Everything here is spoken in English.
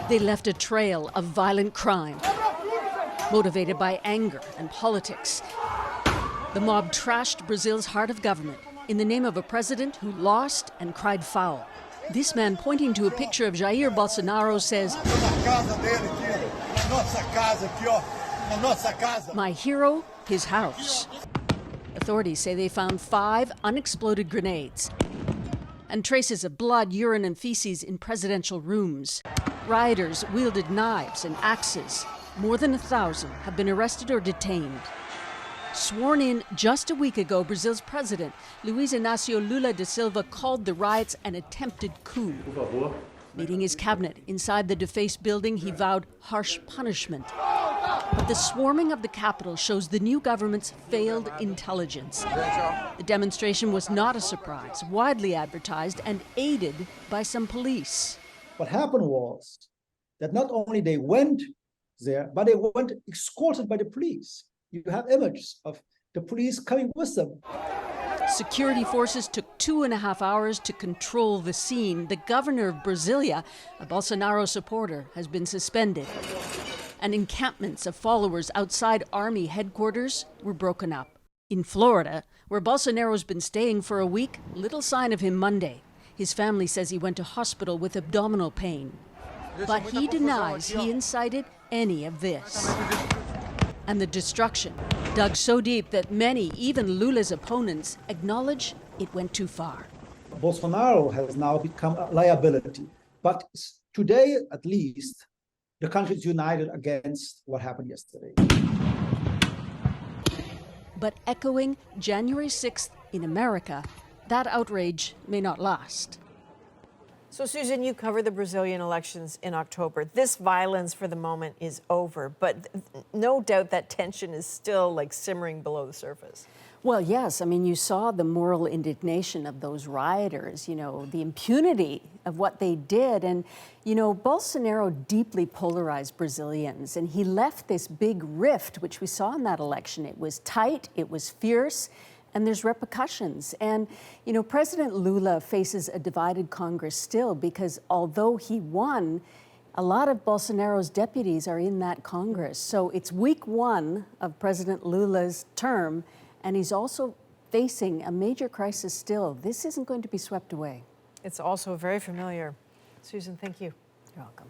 They left a trail of violent crime, motivated by anger and politics. The mob trashed Brazil's heart of government in the name of a president who lost and cried foul. This man, pointing to a picture of Jair Bolsonaro, says, "My hero, his house." Authorities say they found 5 unexploded grenades and traces of blood, urine, and feces in presidential rooms. Rioters wielded knives and axes. More than 1,000 have been arrested or detained. Sworn in just a week ago, Brazil's president, Luiz Inácio Lula da Silva, called the riots an attempted coup. Meeting his cabinet inside the defaced building, he vowed harsh punishment. But the swarming of the capital shows the new government's failed intelligence. The demonstration was not a surprise, widely advertised and aided by some police. What happened was that not only they went there, but they went escorted by the police. You have images of the police coming with them. Security forces took 2.5 hours to control the scene. The governor of Brasilia, a Bolsonaro supporter, has been suspended. And encampments of followers outside army headquarters were broken up. In Florida, where Bolsonaro's been staying for a week, little sign of him Monday. His family says he went to hospital with abdominal pain. But he denies he incited any of this. And the destruction dug so deep that many, even Lula's opponents, acknowledge it went too far. Bolsonaro has now become a liability. But today, at least, the country is united against what happened yesterday. But echoing January 6th in America, that outrage may not last. So, Susan, you covered the Brazilian elections in October. This violence for the moment is over, but no doubt that tension is still like simmering below the surface. Well, yes. I mean, you saw the moral indignation of those rioters, the impunity of what they did. And, Bolsonaro deeply polarized Brazilians, and he left this big rift, which we saw in that election. It was tight, it was fierce, and there's repercussions. And, President Lula faces a divided Congress still because although he won, a lot of Bolsonaro's deputies are in that Congress. So it's week 1 of President Lula's term, and he's also facing a major crisis still. This isn't going to be swept away. It's also very familiar. Susan, thank you. You're welcome.